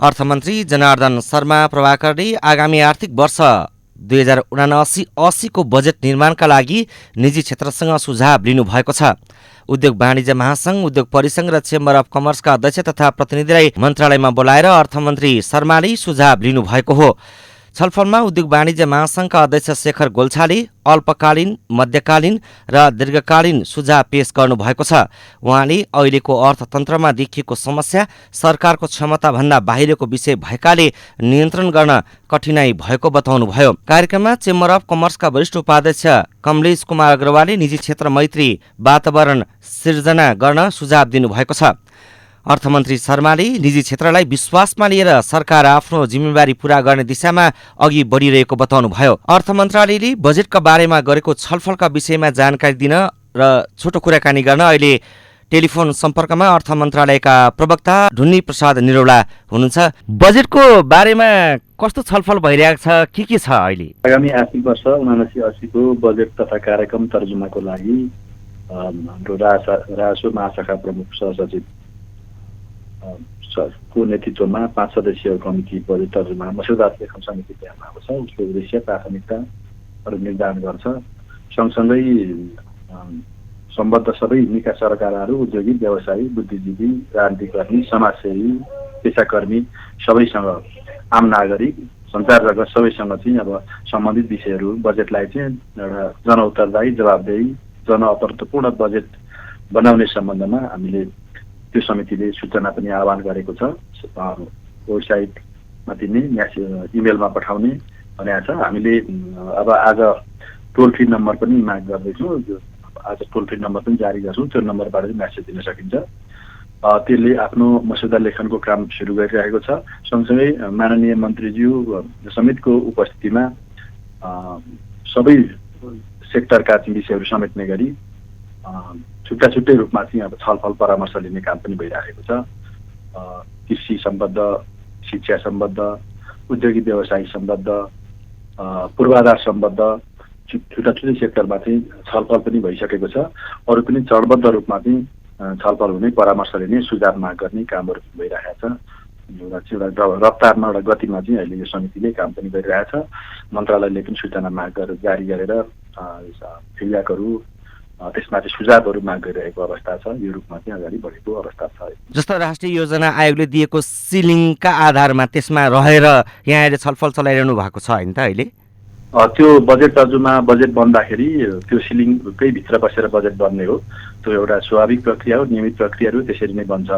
अर्थमन्त्री जनार्दन शर्मा प्रभाकरले आगामी आर्थिक वर्ष 2079-80 को बजेट निर्माणका लागि निजी क्षेत्रसँग सुझाव लिनुभएको छ। उद्योग वाणिज्य महासंघ, उद्योग परिसंघ र चेम्बर अफ कमर्सका अध्यक्ष तथा प्रतिनिधिलाई मन्त्रालयमा बोलाएर अर्थमन्त्री शर्माले सुझाव लिनुभएको हो। छलफलमा उद्योग वाणिज्य महासंघका अध्यक्ष शेखर गोल्छाले अल्पकालीन, मध्यकालीन र दीर्घकालीन सुझाव पेश गर्नुभएको छ। उहाँले अहिलेको अर्थतन्त्रमा देखिएको समस्या सरकारको क्षमताभन्दा बाहिरको विषय भएकाले नियन्त्रण गर्न कठिनाई भएको बताउनुभयो। कार्यक्रममा चेम्बर अफ कमर्सका वरिष्ठ उपाध्यक्ष कमलेश कुमार अग्रवालले निजी क्षेत्र मैत्री वातावरण सिर्जना गर्न सुझाव दिनुभएको छ। अर्थमन्त्री शर्माले निजी क्षेत्रलाई विश्वासमा लिएर सरकार आफ्नो जिम्मेवारी पूरा गर्ने दिशामा अघि बढिरहेको बताउनुभयो। अर्थ मन्त्रालयले बजेटका बारेमा गरेको छलफलका विषयमा जानकारी दिन र छोटो कुराकानी गर्न अहिले टेलिफोन सम्पर्कमा अर्थ मन्त्रालयका प्रवक्ता ढुन्नी प्रसाद निरौला हुनुहुन्छ। बजेटको बारेमा कस्तो छलफल भइरहेको छ, के छ अहिले? आगामी आर्थिक वर्ष 79-80 को बजेट तथा कार्यक्रम तर्जुमाको लागि हाम्रो राजस्व महाशाखा प्रमुख सहसचिव को नेतृत्वमा 5 सदस्यीय कमिटी बजेट तर्जुमा मस्यौदा लेखन समिति तयार भएको छ। उसको उद्देश्य प्राथमिकताहरू निर्धारण गर्छ। सँगसँगै सम्बद्ध सबै निकाय सरकारहरू, उद्योगी, व्यवसायी, बुद्धिजीवी, राजनीतिकर्मी, समाजसेवी, पेसाकर्मी सबैसँग, आम नागरिक, सञ्चार जगत सबैसँग चाहिँ अब सम्बन्धित विषयहरू बजेटलाई चाहिँ एउटा जनउत्तरदायी, जवाबदेही, जनअपराधपूर्ण बजेट बनाउने सम्बन्धमा हामीले त्यो समितिले सूचना पनि आह्वान गरेको छ। वेबसाइटमा दिने, इमेलमा पठाउने भनेको छ। हामीले अब आज टोल फ्री नम्बर पनि माग गर्दैछौँ। आज टोल फ्री नम्बर पनि जारी गर्छौँ। त्यो नम्बरबाट चाहिँ म्यासेज दिन सकिन्छ। त्यसले आफ्नो मस्यौदा लेखनको काम सुरु गरिरहेको छ। सँगसँगै माननीय मन्त्रीज्यू समेतको उपस्थितिमा सबै सेक्टरका विषयहरू समेट्ने गरी छुट्टा छुट्टै रूपमा चाहिँ अब छलफल परामर्श लिने काम पनि भइरहेको छ। कृषि सम्बद्ध, शिक्षा सम्बद्ध, उद्योगी व्यवसाय सम्बद्ध, पूर्वाधार सम्बद्ध छुट्टा छुट्टै सेक्टरमा चाहिँ छलफल पनि भइसकेको छ। अरू पनि चरणबद्ध रूपमा चाहिँ छलफल हुने, परामर्श लिने, सुझाव माग गर्ने कामहरू भइरहेको छ। एउटा रफ्तारमा, एउटा गतिमा चाहिँ अहिले यो समितिले काम पनि गरिरहेछ। मन्त्रालयले पनि सूचना माग जारी गरेर फिडब्याकहरू, त्यसमाथि सुझावहरू माग गरिरहेको अवस्था छ। यो रूपमा चाहिँ अगाडि बढेको अवस्था छ। जस्तो राष्ट्रिय योजना आयोगले दिएको सिलिङका आधारमा त्यसमा रहेर यहाँले छलफल चलाइरहनु भएको छ होइन त अहिले? त्यो बजेट तर्जुमा, बजेट बन्दाखेरि त्यो सिलिङकै भित्र बसेर बजेट बन्ने हो। त्यो एउटा स्वाभाविक प्रक्रिया हो, नियमित प्रक्रियाहरू त्यसरी नै बन्छ।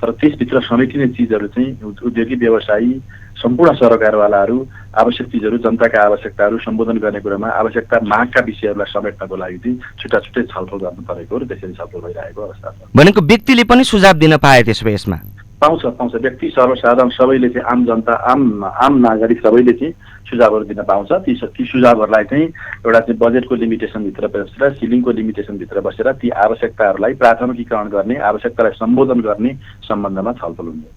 तर त्यसभित्र समेटिने चिजहरू चाहिँ उद्योगी, व्यवसायी, सम्पूर्ण सरकारवालाहरू आवश्यक चिजहरू, जनताका आवश्यकताहरू सम्बोधन गर्ने कुरामा आवश्यकता मागका विषयहरूलाई समेट्नको लागि चाहिँ छुट्टा छुट्टै छलफल गर्नु परेको हो र त्यसरी छलफल भइरहेको अवस्था छ। भनेको व्यक्तिले पनि सुझाव दिन पाए त्यसो भए यसमा? पाउँछ। व्यक्ति, सर्वसाधारण सबैले चाहिँ, आम जनता, आम नागरिक सबैले चाहिँ सुझावहरू दिन पाउँछ। ती सुझावहरूलाई चाहिँ एउटा चाहिँ बजेटको लिमिटेसनभित्र बसेर, सिलिङको लिमिटेसनभित्र बसेर ती आवश्यकताहरूलाई प्राथमिकीकरण गर्ने, आवश्यकतालाई सम्बोधन गर्ने सम्बन्धमा छलफल हुने।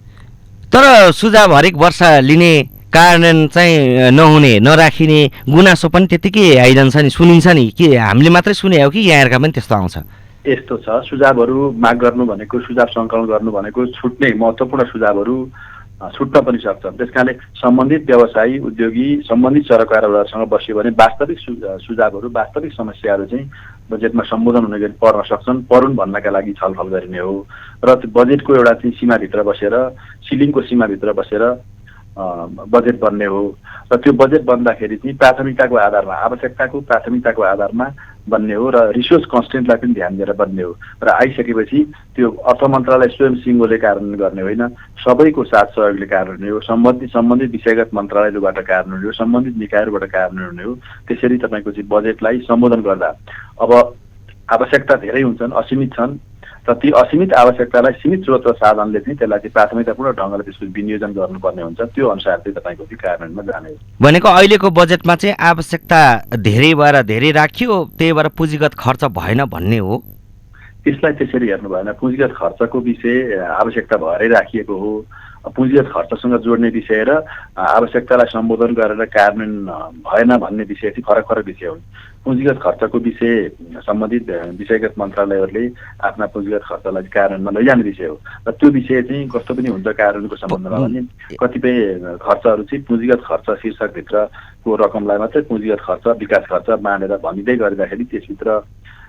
तर सुझाव हरेक वर्ष लिने, कार्यान्वयन चाहिँ नहुने, नराखिने गुनासो पनि त्यतिकै आइरहन्छ नि, सुनिन्छ नि। के हामीले मात्रै सुने हो कि यहाँहरूका पनि त्यस्तो आउँछ? यस्तो छ, सुझावहरू माग गर्नु भनेको, सुझाव सङ्कलन गर्नु भनेको छुट्ने महत्त्वपूर्ण सुझावहरू छुट्न पनि सक्छ। त्यसकारणले सम्बन्धित व्यवसायी, उद्योगी, सम्बन्धित सरकारहरूसँग बस्यो भने वास्तविक सुझावहरू, वास्तविक समस्याहरू चाहिँ बजेटमा सम्बोधन हुने गरी पर्न सक्छन्। परुन् भन्नका लागि छलफल गरिने हो र बजेटको एउटा चाहिँ सीमाभित्र बसेर, सिलिङको सीमाभित्र बसेर बजेट बन्ने हो। र त्यो बजेट बन्दाखेरि चाहिँ प्राथमिकताको आधारमा, आवश्यकताको प्राथमिकताको आधारमा बन्ने हो र रिसोर्स कन्स्टेन्टलाई पनि ध्यान दिएर बन्ने हो। र आइसकेपछि त्यो अर्थ मन्त्रालय स्वयं सिङ्गोले कार्यान्वयन गर्ने होइन, सबैको साथ सहयोगले कार्यान्वयन हो। सम्बन्धित विषयगत मन्त्रालयहरूबाट कार्यान्वयन हो, सम्बन्धित निकायहरूबाट कार्यान्वयन हुने हो। त्यसरी तपाईँको चाहिँ बजेटलाई सम्बोधन गर्दा अब आवश्यकता धेरै हुन्छन्, असीमित छन्, र ती असीमित आवश्यकतालाई सीमित स्रोत र साधनले चाहिँ त्यसलाई चाहिँ प्राथमिकतापूर्ण ढङ्गले त्यसको विनियोजन गर्नुपर्ने हुन्छ। त्यो अनुसार चाहिँ तपाईँको चाहिँ कार्यान्वयनमा जाने हो। भनेको अहिलेको बजेटमा चाहिँ आवश्यकता धेरै भएर धेरै राखियो, त्यही भएर पुँजीगत खर्च भएन भन्ने हो? त्यसलाई त्यसरी हेर्नु भएन। पुँजीगत खर्चको विषय आवश्यकता भएरै राखिएको हो। पुँजीगत खर्चसँग जोड्ने विषय र आवश्यकतालाई सम्बोधन गरेर कार्यान्वयन भएन भन्ने विषय चाहिँ फरक फरक विषय हुन्। पुँजीगत खर्चको विषय सम्बन्धित विषयगत मन्त्रालयहरूले आफ्ना पुँजीगत खर्चलाई कार्यान्वयनमा लैजाने विषय हो र त्यो विषय चाहिँ कस्तो पनि हुन्छ कार्यान्वयनको सम्बन्धमा भने कतिपय खर्चहरू चाहिँ पुँजीगत खर्च शीर्षकभित्रको रकमलाई मात्रै पुँजीगत खर्च विकास खर्च मानेर भनिँदै गरिँदाखेरि त्यसभित्र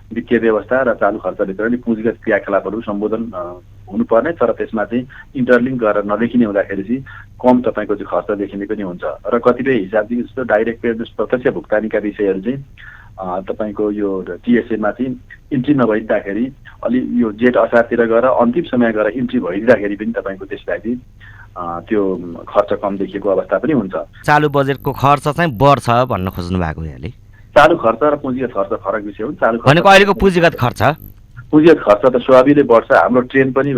वित्तीय व्यवस्था र चालु खर्चभित्र नि पुँजीगत क्रियाकलापहरू सम्बोधन हुनुपर्ने, तर त्यसमा चाहिँ इन्टरलिङ्क गरेर नदेखिने हुँदाखेरि चाहिँ कम तपाईँको चाहिँ खर्च देखिने पनि हुन्छ र कतिपय हिसाबदेखि जस्तो डाइरेक्ट पेमेन्ट प्रत्यक्ष भुक्तानीका विषयहरू चाहिँ तपाईँको यो टिएसएमा चाहिँ इन्ट्री नभइदिँदाखेरि अलि यो जेठ असारतिर गएर अन्तिम समय गएर इन्ट्री भइदिँदाखेरि पनि तपाईँको त्यसलाई चाहिँ त्यो खर्च कम देखिएको अवस्था पनि हुन्छ। चालु बजेटको खर्च चाहिँ बढ्छ भन्न खोज्नु भएको यहाँले? चालु खर्च र पुँजीगत खर्च फरक विषय हो। चालु खर्च भनेको अहिलेको पुँजीगत खर्च खर्च त स्वाभाविकले बढ्छ। हाम्रो ट्रेन पनि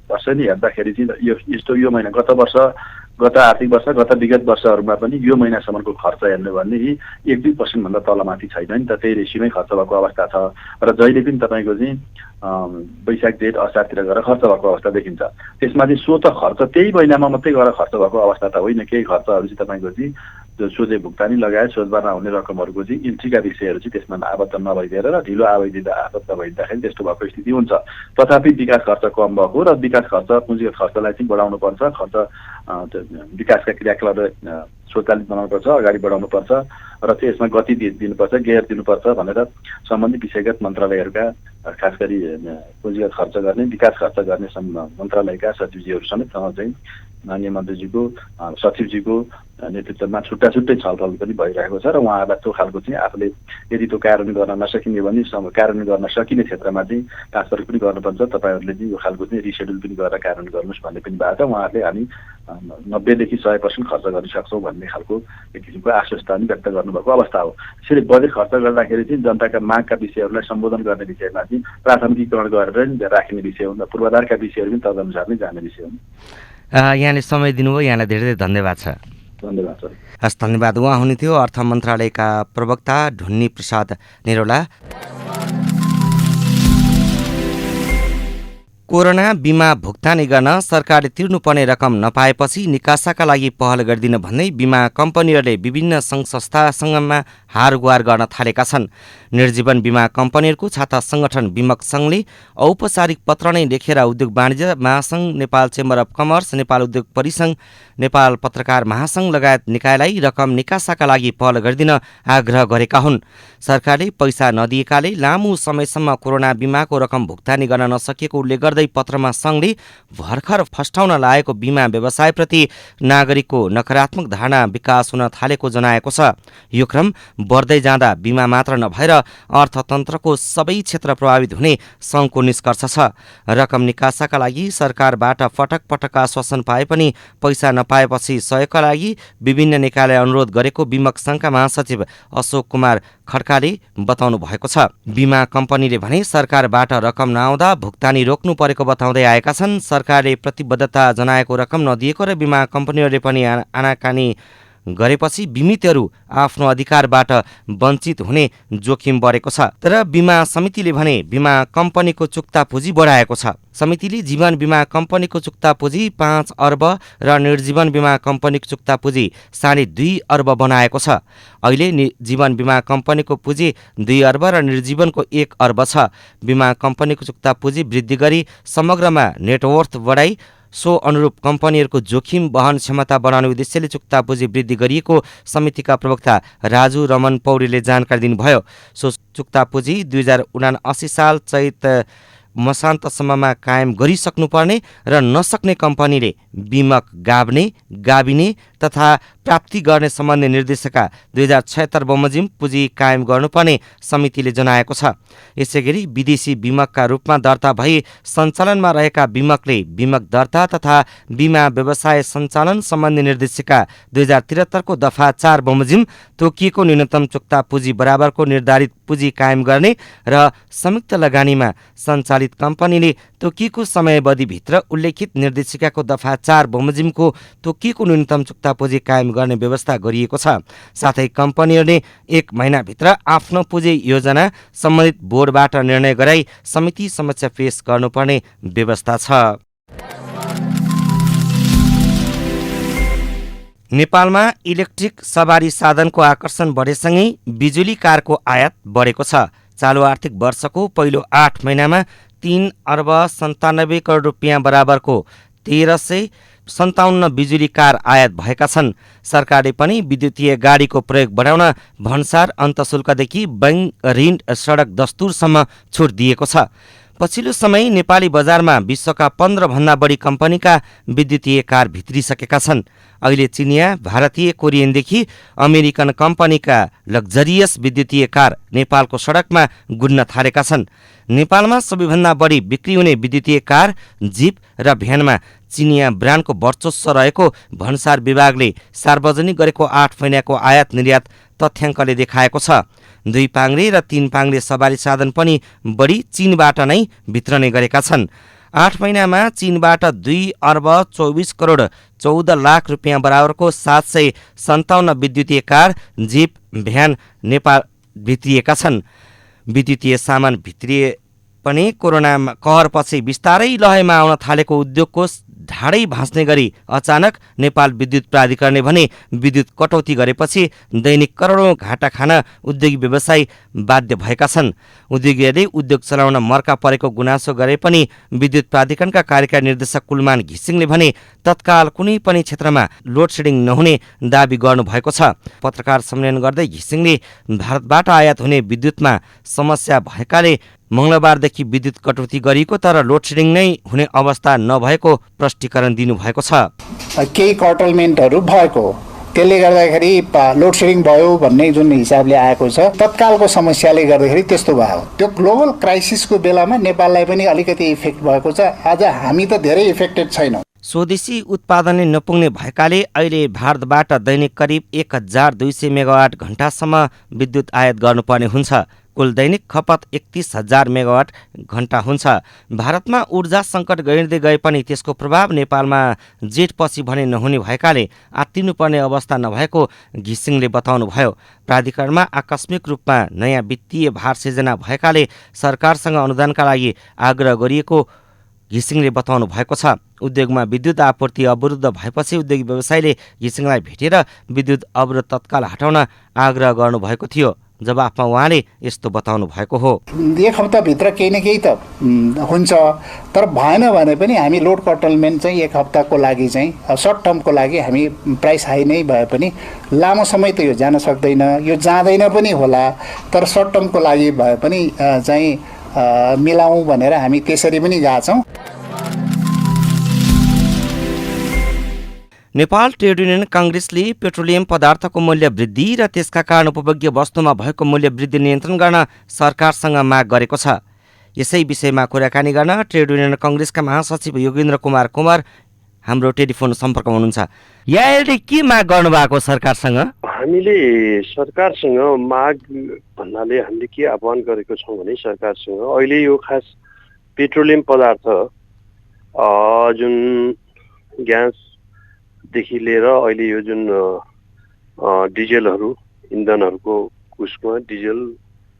वर्ष नि हेर्दाखेरि चाहिँ यस्तो यो महिना गत आर्थिक वर्ष गत विगत वर्षहरूमा पनि यो महिनासम्मको खर्च हेर्नु भने 1-2% भन्दा तलमाथि छैन नि त, त्यही रेसियोमै खर्च भएको अवस्था छ र जहिले पनि तपाईँको चाहिँ वैशाख जेठ असारतिर गएर खर्च भएको अवस्था देखिन्छ। त्यसमा चाहिँ स्वत खर्च त्यही महिनामा मात्रै गएर खर्च भएको अवस्था त होइन। केही खर्चहरू चाहिँ तपाईँको चाहिँ सोझै भुक्तानी लगायत सोझबारमा आउने रकमहरूको चाहिँ इन्ट्रीका विषयहरू चाहिँ त्यसमा आबद्ध नभइदिएर र ढिलो आबद्ध भइदिँदाखेरि त्यस्तो भएको स्थिति हुन्छ। तथापि विकास खर्च कम भएको र विकास खर्च पुँजीगत खर्चलाई चाहिँ बढाउनुपर्छ, खर्च विकासका क्रियाकलाप स्वचालित बनाउनुपर्छ, अगाडि बढाउनुपर्छ र त्यसमा गति दिनुपर्छ, गेयर दिनुपर्छ भनेर सम्बन्धित विषयगत मन्त्रालयहरूका खास गरी पुँजीगत खर्च गर्ने विकास खर्च गर्ने मन्त्रालयका सचिवजीहरू समेतसँग चाहिँ माननीय मन्त्रीजीको सचिवजीको नेतृत्वमा छुट्टा छुट्टै छलफल पनि भइरहेको छ र उहाँहरूलाई त्यो खालको चाहिँ आफूले यदि त्यो कार्यान्वयन गर्न नसकिने भने कार्यान्वयन गर्न सकिने क्षेत्रमा चाहिँ ट्रान्सफर पनि गर्नुपर्छ, तपाईँहरूले चाहिँ यो खालको चाहिँ रिसेड्युल पनि गरेर कार्यान्वयन गर्नुहोस् भन्ने पनि भएको छ। उहाँहरूले हामी 90% 100% खर्च गर्न सक्छौँ भन्ने खालको एक किसिमको आश्वस्त पनि व्यक्त गर्नुभएको अवस्था हो। त्यसरी बजेट खर्च गर्दाखेरि चाहिँ जनताका मागका विषयहरूलाई सम्बोधन गर्ने विषयमा चाहिँ प्राथमिकीकरण गरेर राख्ने विषय हुन् र पूर्वाधारका विषयहरू पनि तदनुसार नै जाने विषय हुन्। यहाँले समय दिनुभयो, यहाँलाई धेरै धेरै धन्यवाद छ। धन्यवाद सर। हस्, धन्यवाद। उहाँ हुनुहुन्थ्यो अर्थ मन्त्रालयका प्रवक्ता ढुन्नी प्रसाद निरौला। कोरोना बिमा भुक्तानी गर्न सरकारले तिर्नुपर्ने रकम नपाएपछि निकासाका लागि पहल गरिदिन भन्दै बिमा कम्पनीहरूले विभिन्न सङ्घ संस्थासँगमा हारगुहार गर्न थालेका छन्। निर्जीवन बिमा कम्पनीहरूको छाता सङ्गठन बिमक सङ्घले औपचारिक पत्र नै लेखेर उद्योग वाणिज्य महासङ्घ, Nepal chamber of commerce, Nepal उद्योग परिसङ्घ, नेपाल पत्रकार महासङ्घ लगायत निकायलाई रकम निकासाका लागि पहल गरिदिन आग्रह गरेका हुन्। सरकारले पैसा नदिएकाले लामो समयसम्म कोरोना बिमाको रकम भुक्तानी गर्न नसकिएको उल्लेख गर्दै पत्रमा सङ्घले भर्खर फस्टाउन लागेको बिमा व्यवसायप्रति नागरिकको नकारात्मक धारणा विकास हुन थालेको जनाएको छ। यो क्रम बढ्दै जाँदा बिमा मात्र नभएर अर्थतन्त्रको सबै क्षेत्र प्रभावित हुने सङ्घको निष्कर्ष छ। रकम निकासाका लागि सरकारबाट पटक पटक आश्वासन पाए पनि पैसा नपाएपछि सहयोगका लागि विभिन्न निकायले अनुरोध गरेको बिमक सङ्घका महासचिव अशोक कुमार खड्काले बताउनु भएको छ। बिमा कम्पनीले भने सरकारबाट रकम नआउँदा भुक्तानी रोक्नु परेको बताउँदै आएका छन्। सरकारले प्रतिबद्धता जनाएको रकम नदिएको र बिमा कम्पनीहरूले पनि आनाकानी गरेपछि बिमितहरू आफ्नो अधिकारबाट वञ्चित हुने जोखिम बढेको छ। तर बिमा समितिले भने बिमा कम्पनीको चुक्ता पुँजी बढाएको छ। समितिले जीवन बिमा कम्पनीको चुक्ता पुँजी 5 अर्ब र निर्जीवन बिमा कम्पनीको चुक्ता पुँजी 2.5 अर्ब बनाएको छ। अहिले जीवन बिमा कम्पनीको पुँजी 2 अर्ब र निर्जीवनको 1 अर्ब छ। बिमा कम्पनीको चुक्ता पुँजी वृद्धि गरी समग्रमा नेटवर्थ बढाई सो अनुरूप कम्पनीहरूको जोखिम वहन क्षमता बढाउने उद्देश्यले चुक्ता पुँजी वृद्धि गरिएको समितिका प्रवक्ता राजु रमन पौडेलले जानकारी दिनुभयो। सो चुक्ता पुँजी 2079 साल चैत मसान्तसम्ममा कायम गरिसक्नुपर्ने र नसक्ने कम्पनीले बिमक गाबिने तथा प्राप्ति गर्ने सम्बन्धी निर्देशिका 2076 बमोजिम पुँजी कायम गर्नुपर्ने समितिले जनाएको छ। यसैगरी विदेशी बिमकका रूपमा दर्ता भई सञ्चालनमा रहेका बिमकले बिमक दर्ता तथा बिमा व्यवसाय सञ्चालन सम्बन्धी निर्देशिका 2073 को दफा 4 बमोजिम तोकिएको न्यूनतम चुक्ता पुँजी बराबरको निर्धारित पुँजी कायम गर्ने र संयुक्त लगानीमा सञ्चालित कम्पनीले तोकिएको समयावधिभित्र उल्लेखित निर्देशिकाको दफा 4 बमोजिमको तोकिएको न्यूनतम चुक्ता पुँजी कायम गर्ने व्यवस्था गरिएको छ। साथै कम्पनीहरूले 1 महिनाभित्र आफ्नो पुँजी योजना सम्बन्धित बोर्डबाट निर्णय गराई समिति समक्ष पेश गर्नुपर्ने व्यवस्था छ। नेपालमा इलेक्ट्रिक सवारी साधनको आकर्षण बढेसँगै बिजुली कारको आयात बढेको छ। चालु आर्थिक वर्षको पहिलो 8 महिनामा 3 अर्ब 97 करोड रुपियाँ बराबरको 1357 बिजुली कार आयात भएका छन्। सरकारले पनि विद्युतीय गाडीको प्रयोग बढाउन भन्सार अन्तशुल्कदेखि बैंक, ऋण, सडक दस्तुरसम्म छुट दिएको छ। पछिल्लो समय नेपाली बजारमा विश्वका 15 भन्दा बढी कम्पनीका विद्युतीय कार भित्रिसकेका छन्। अहिले चिनिया, भारतीय, कोरियनदेखि अमेरिकन कम्पनीका लग्जरियस विद्युतीय कार नेपालको सडकमा गुड्न थालेका छन्। नेपालमा सबैभन्दा बढी बिक्री हुने विद्युतीय कार, जिप र भ्यानमा चिनिया ब्रान्डको वर्चस्व रहेको भन्सार विभागले सार्वजनिक गरेको 8 महिनाको आयात निर्यात तथ्याङ्कले देखाएको छ। 2 पाङ्ग्रे र 3 पाङ्ग्रे सवारी साधन पनि बढी चीनबाट नै भित्रने गरेका छन्। 8 महिनामा चीनबाट 2 अर्ब 24 करोड 14 लाख रुपियाँ बराबरको 757 विद्युतीय कार, जिप, भ्यान नेपाल भित्रिएका छन्। विद्युतीय सामान भित्रिए पनि कोरोना कहरपछि बिस्तारै लहैमा आउन थालेको उद्योगको ढाडै भाँच्ने गरी अचानक नेपाल विद्युत प्राधिकरणले भने विद्युत कटौती गरेपछि दैनिक करोडौँ घाटा खान उद्योगी व्यवसायी बाध्य भएका छन्। उद्योगीहरूले उद्योग चलाउन मर्का परेको गुनासो गरे पनि विद्युत प्राधिकरणका कार्यकारी निर्देशक कुलमान घिसिङले भने तत्काल कुनै पनि क्षेत्रमा लोड सेडिङ नहुने दावी गर्नुभएको छ। पत्रकार सम्मेलन गर्दै घिसिङले भारतबाट आयात हुने विद्युतमा समस्या भएकाले मंगलबारदेखि विद्युत कटौती गरिएको तर लोडसेडिङ नै हुने अवस्था नभएको प्रष्टीकरण दिनुभएको छ। केही कर्टलमेन्टहरू भएको त्यसले गर्दाखेरि लोडसेडिङ भयो भन्ने जुन हिसाबले आएको छ, तत्कालको समस्याले गर्दाखेरि त्यस्तो भयो। त्यो ग्लोबल क्राइसिसको बेलामा नेपाललाई पनि अलिकति इफेक्ट भएको छ। आज हामी त धेरै इफेक्टेड छैनौँ। स्वदेशी उत्पादनले नपुग्ने भएकाले अहिले भारतबाट दैनिक करिब 1200 मेगावाट घण्टासम्म विद्युत आयात गर्नुपर्ने हुन्छ। कुल दैनिक खपत 31,000 मेगावाट घण्टा हुन्छ। भारतमा ऊर्जा सङ्कट गहिर्दै गए पनि त्यसको प्रभाव नेपालमा जेठपछि भने नहुने भएकाले आत्तिनुपर्ने अवस्था नभएको घिसिङले बताउनुभयो। प्राधिकरणमा आकस्मिक रूपमा नयाँ वित्तीय भार सिर्जना भएकाले सरकारसँग अनुदानका लागि आग्रह गरिएको घिसिङले बताउनु भएको छ। उद्योगमा विद्युत आपूर्ति अवरुद्ध भएपछि उद्योगी व्यवसायीले घिसिङलाई भेटेर विद्युत अवरोध तत्काल हटाउन आग्रह गर्नुभएको थियो। जवाफमा उहाँले यस्तो बताउनु भएको हो। 1 हप्ताभित्र केही न केही त हुन्छ, तर भएन भने पनि हामी लोड कर्टलमेन्ट चाहिँ 1 हप्ताको लागि चाहिँ सर्ट टर्मको लागि हामी प्राइस हाई नै भए पनि लामो समय त यो जान सक्दैन, यो जाँदैन पनि होला, तर सर्ट टर्मको लागि भए पनि चाहिँ मिलाउँ भनेर हामी त्यसरी पनि गएछौँ। नेपाल ट्रेड युनियन काङ्ग्रेसले पेट्रोलियम पदार्थको मूल्य वृद्धि र त्यसका कारण उपभोग्य वस्तुमा भएको मूल्य वृद्धि नियन्त्रण गर्न सरकारसँग माग गरेको छ। यसै विषयमा कुराकानी गर्न ट्रेड युनियन काङ्ग्रेसका महासचिव योगेन्द्र कुमार कुमार हाम्रो टेलिफोन सम्पर्कमा हुनुहुन्छ। यहाँले के माग गर्नुभएको सरकारसँग? हामीले सरकारसँग माग भन्नाले हामीले के आह्वान गरेको छौँ भने सरकारसँग अहिले यो खास पेट्रोलियम पदार्थ जुन ग्यासदेखि लिएर अहिले यो जुन डिजेलहरू, इन्धनहरूको उसमा डिजेल,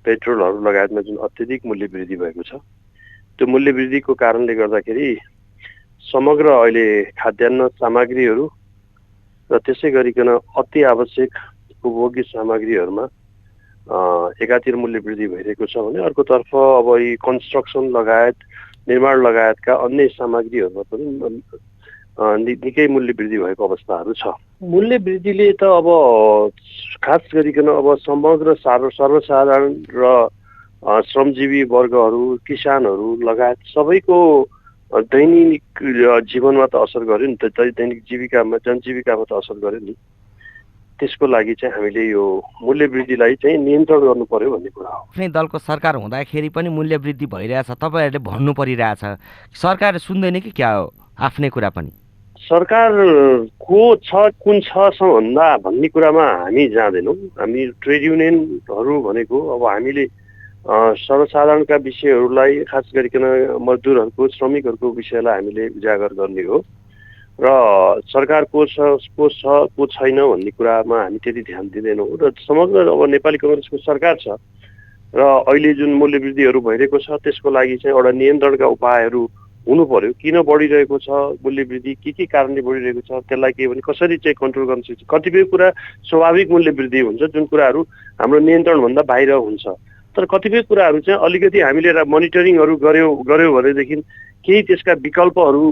पेट्रोलहरू लगायतमा जुन अत्यधिक मूल्य वृद्धि भएको छ, त्यो मूल्य वृद्धिको कारणले गर्दाखेरि समग्र अहिले खाद्यान्न सामग्रीहरू र त्यसै गरिकन अति आवश्यक उपभोग्य सामग्रीहरूमा एकातिर मूल्य वृद्धि भइरहेको छ भने अर्कोतर्फ अब यी कन्स्ट्रक्सन लगायत, निर्माण लगायतका अन्य सामग्रीहरूमा पनि निकै मूल्य वृद्धि भएको अवस्थाहरू छ। मूल्य वृद्धिले त अब खास गरिकन अब समग्र सर्वसाधारण र श्रमजीवी वर्गहरू, किसानहरू लगायत सबैको दैनिक जीवनमा त असर गर्यो नि त, दैनिक जीविकामा, जनजीविकामा त असर गर्यो नि। त्यसको लागि चाहिँ हामीले यो मूल्य वृद्धिलाई चाहिँ नियन्त्रण गर्नु पर्यो भन्ने कुरा हो। आफ्नै दलको सरकार हुँदाखेरि पनि मूल्य वृद्धि भइरहेछ, तपाईँहरूले भन्नु परिरहेछ, सरकारले सुन्दैन कि क्या हो? आफ्नै कुरा पनि सरकार को छ, कुन छ भन्ने कुरामा हामी जाँदैनौँ। हामी ट्रेड युनियनहरू भनेको अब हामीले सर्वसाधारणका विषयहरूलाई, खास गरिकन मजदुरहरूको, श्रमिकहरूको विषयलाई हामीले उजागर गर्ने हो र सरकार को छैन भन्ने कुरामा हामी त्यति ध्यान दिँदैनौँ। र समग्र अब नेपाली काङ्ग्रेसको सरकार छ र अहिले जुन मूल्य वृद्धिहरू भइरहेको छ त्यसको लागि चाहिँ एउटा नियन्त्रणका उपायहरू हुनु पर्यो। किन बढिरहेको छ मूल्य वृद्धि, के कारणले बढिरहेको छ, त्यसलाई के भने कसरी चाहिँ कन्ट्रोल गर्न सक्छ। कतिपय कुरा स्वाभाविक मूल्य वृद्धि हुन्छ जुन कुराहरू हाम्रो नियन्त्रणभन्दा बाहिर हुन्छ, तर कतिपय कुराहरू चाहिँ अलिकति हामीले मोनिटरिङहरू गर्यो भनेदेखि केही त्यसका विकल्पहरू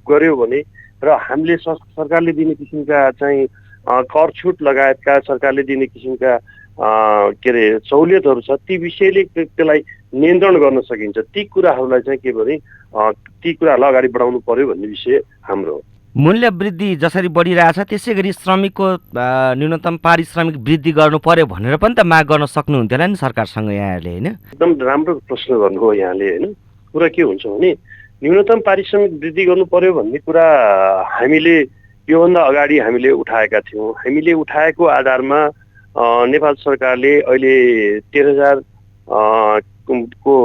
गर्यो भने र हामीले सरकारले दिने किसिमका चाहिँ कर छुट लगायतका सरकारले दिने किसिमका के अरे सहुलियतहरू छ, ती विषयले त्यसलाई नियन्त्रण गर्न सकिन्छ। ती कुराहरूलाई चाहिँ के भने ती कुराहरूलाई अगाडि बढाउनु पर्यो भन्ने विषय हाम्रो हो। मूल्य वृद्धि जसरी बढिरहेछ त्यसै गरी श्रमिकको न्यूनतम पारिश्रमिक वृद्धि गर्नु पर्यो भनेर पनि त माग गर्न सक्नुहुन्थ्यो होला नि सरकारसँग यहाँहरूले, होइन? एकदम राम्रो प्रश्न गर्नुभयो यहाँले, होइन? कुरा के हुन्छ भने न्यूनतम पारिश्रमिक वृद्धि गर्नु पर्यो भन्ने कुरा हामीले योभन्दा अगाडि हामीले उठाएका थियौँ। हामीले उठाएको आधारमा नेपाल सरकारले अहिले 13,000 को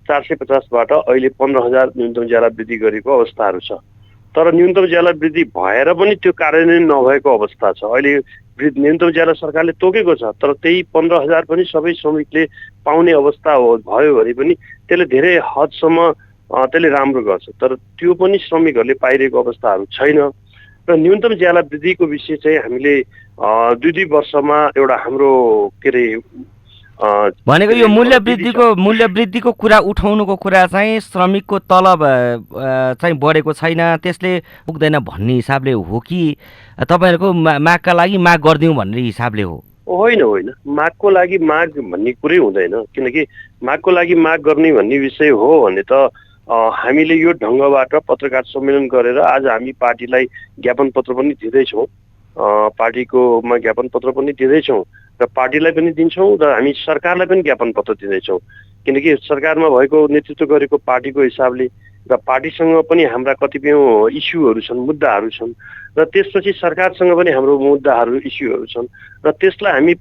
450बाट अहिले 15,000 न्यूनतम ज्याला वृद्धि गरेको अवस्थाहरू छ। तर न्यूनतम ज्याला वृद्धि भएर पनि त्यो कार्यान्वयन नभएको अवस्था छ। अहिले न्यूनतम ज्याला सरकारले तोकेको छ, तर त्यही 15,000 पनि सबै श्रमिकले पाउने अवस्था भयो भने पनि त्यसले धेरै हदसम्म त्यसले राम्रो गर्छ। तर त्यो पनि श्रमिकहरूले पाइरहेको अवस्थाहरू छैन। र न्यूनतम ज्याला वृद्धिको विषय चाहिँ हामीले 2 वर्षमा एउटा हाम्रो के अरे भनेको यो मूल्य वृद्धिको कुरा उठाउनुको कुरा चाहिँ श्रमिकको तलब चाहिँ बढेको छैन त्यसले पुग्दैन भन्ने हिसाबले हो कि तपाईँहरूको मागका लागि माग गरिदिउँ भन्ने हिसाबले हो? होइन, मागको लागि माग भन्ने कुरै हुँदैन। किनकि मागको लागि माग गर्ने भन्ने विषय हो भने त हामीले यो ढङ्गबाट पत्रकार सम्मेलन गरेर आज हामी पार्टीलाई ज्ञापन पत्र पनि दिँदैछौँ, पार्टीकोमा ज्ञापन पत्र पनि दिँदैछौँ र पार्टीलाई पनि दिन्छौँ र हामी सरकारलाई पनि ज्ञापन पत्र दिँदैछौँ। किनकि सरकारमा भएको नेतृत्व गरेको पार्टीको हिसाबले र पार्टीसँग पनि हाम्रा कतिपय इस्युहरू छन्, मुद्दाहरू छन्, र त्यसपछि सरकारसँग पनि हाम्रो मुद्दाहरू इस्युहरू छन्, र त्यसलाई हामी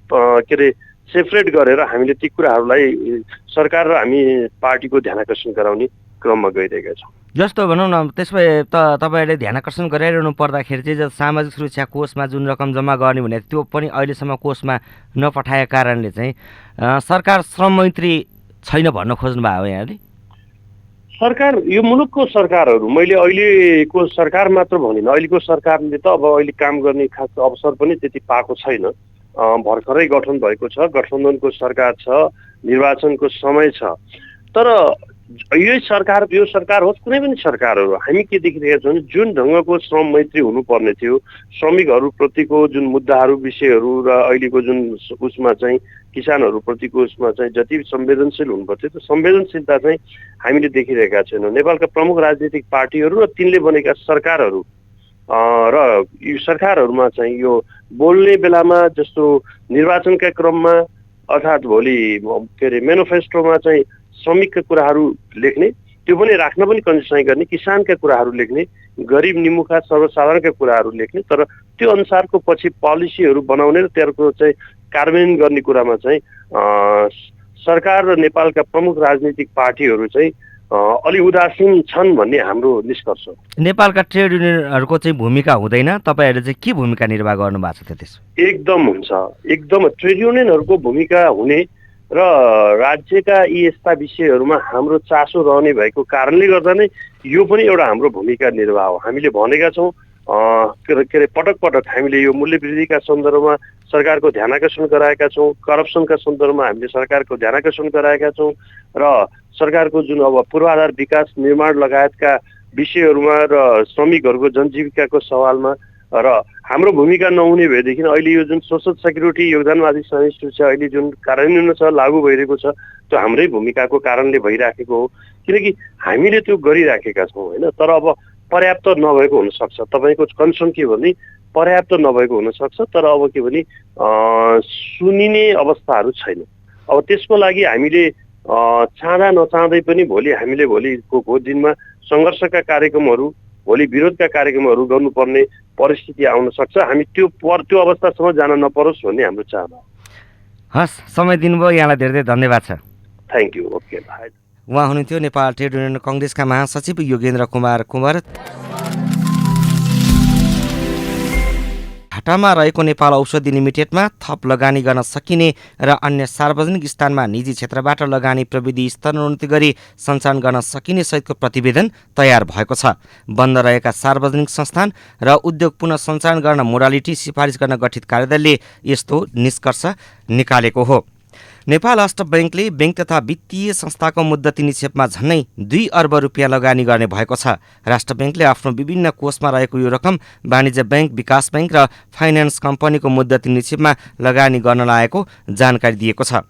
के अरे सेपरेट गरेर हामीले ती कुराहरूलाई सरकार र हामी पार्टीको ध्यानाकर्षण गराउने क्रममा गइरहेका छौँ। जस्तो भनौँ न, त्यसमा त तपाईँहरूले ध्यानाकर्षण गराइरहनु पर्दाखेरि चाहिँ सामाजिक सुरक्षा कोषमा जुन रकम जम्मा गर्ने भनेको त्यो पनि अहिलेसम्म कोषमा नपठाएको कारणले चाहिँ सरकार श्रम मैत्री छैन भन्न खोज्नु भयो यहाँले? सरकार यो मुलुकको सरकारहरू, मैले अहिलेको सरकार मात्र भनिनँ, अहिलेको सरकारले त अब अहिले काम गर्ने खास अवसर पनि त्यति पाएको छैन। भर्खरै गठन भएको छ, गठबन्धनको सरकार छ, निर्वाचनको समय छ। तर यो सरकार होस् कुनै पनि सरकारहरू, हामी के देखिरहेका छौँ भने जुन ढङ्गको श्रम मैत्री हुनुपर्ने थियो, श्रमिकहरूप्रतिको जुन मुद्दाहरू विषयहरू र अहिलेको जुन उसमा चाहिँ किसानहरूप्रतिको उसमा चाहिँ जति संवेदनशील हुनुपर्थ्यो त्यो संवेदनशीलता चाहिँ हामीले देखिरहेका छैनौँ। नेपालका प्रमुख राजनीतिक पार्टीहरू र तिनले बनेका सरकारहरू र यो सरकारहरूमा चाहिँ यो बोल्ने बेलामा जस्तो निर्वाचनका क्रममा अर्थात् भोलि के अरे मेनिफेस्टोमा चाहिँ श्रमिकका कुराहरू लेख्ने, त्यो पनि राख्न पनि कन्सिडर गर्ने, किसानका कुराहरू लेख्ने, गरिब निमुखा सर्वसाधारणका कुराहरू लेख्ने, तर त्यो अनुसारको पछि पोलिसीहरू बनाउने र त्यसको चाहिँ कार्यान्वयन गर्ने कुरामा चाहिँ सरकार र नेपालका प्रमुख राजनीतिक पार्टीहरू चाहिँ अलि उदासीन छन् भन्ने हाम्रो निष्कर्ष हो। नेपालका ट्रेड युनियनहरूको चाहिँ भूमिका हुँदैन? तपाईँहरूले चाहिँ के भूमिका निर्वाह गर्नु भएको छ त्यसो? एकदम हुन्छ, एकदम ट्रेड युनियनहरूको भूमिका हुने र राज्यका यी यस्ता विषयहरूमा हाम्रो चासो रहने भएको कारणले गर्दा नै यो पनि एउटा हाम्रो भूमिका निर्वाह हो। हामीले भनेका छौँ के अरे पटक हामीले यो मूल्य वृद्धिका सन्दर्भमा सरकारको ध्यानाकर्षण गराएका छौँ, करप्सनका सन्दर्भमा हामीले सरकारको ध्यानाकर्षण गराएका छौँ र सरकारको जुन अब पूर्वाधार विकास निर्माण लगायतका विषयहरूमा र श्रमिकहरूको जनजीविकाको सवालमा र हाम्रो भूमिका नहुने भएदेखि अहिले यो जुन सोसल सेक्युरिटी योगदानवादी संस्था छ अहिले जुन कार्यान्वयन छ, लागू भइरहेको छ, त्यो हाम्रै भूमिकाको कारणले भइराखेको हो। किनकि हामीले त्यो गरिराखेका छौँ, होइन? तर अब पर्याप्त नभएको हुनसक्छ। तपाईँको कन्सर्न के भने पर्याप्त नभएको हुनसक्छ, तर अब के भने सुनिने अवस्थाहरू छैन। अब त्यसको लागि हामीले चाहँदा नचाहँदै पनि भोलिको दिनमा सङ्घर्षका कार्यक्रमहरू, भोलि विरोधका कार्यक्रमहरू गर्नुपर्ने परिस्थिति आउन सक्छ। हामी त्यो अवस्थासम्म जान नपरोस् भन्ने हाम्रो चाहना हो। हस्, समय दिनुभयो, यहाँलाई धेरै धेरै धन्यवाद छ। Thank you. ओके। उहाँ हुनुहुन्थ्यो नेपाल ट्रेड युनियन कङ्ग्रेसका महासचिव योगेन्द्र कुमार कुँवर। घाटामा रहेको नेपाल औषधि लिमिटेडमा थप लगानी गर्न सकिने र अन्य सार्वजनिक स्थानमा निजी क्षेत्रबाट लगानी प्रविधि स्तरोन्नति गरी सञ्चालन गर्न सकिने सहितको प्रतिवेदन तयार भएको छ। बन्द रहेका सार्वजनिक संस्थान र उद्योग पुनः सञ्चालन गर्न मोडालिटी सिफारिस गर्न गठित कार्यदलले यस्तो निष्कर्ष निकालेको हो। नेपाल राष्ट्र बैंकले बैंक तथा वित्तीय संस्थाको मुद्दती निक्षेपमा झन्नै 2 अर्ब रुपियाँ लगानी गर्ने भएको छ। राष्ट्र बैंकले आफ्नो विभिन्न कोषमा रहेको यो रकम वाणिज्य बैंक, विकास बैंक र फाइनान्स कम्पनीको मुद्दती निक्षेपमा लगानी गर्न लागेको जानकारी दिएको छ।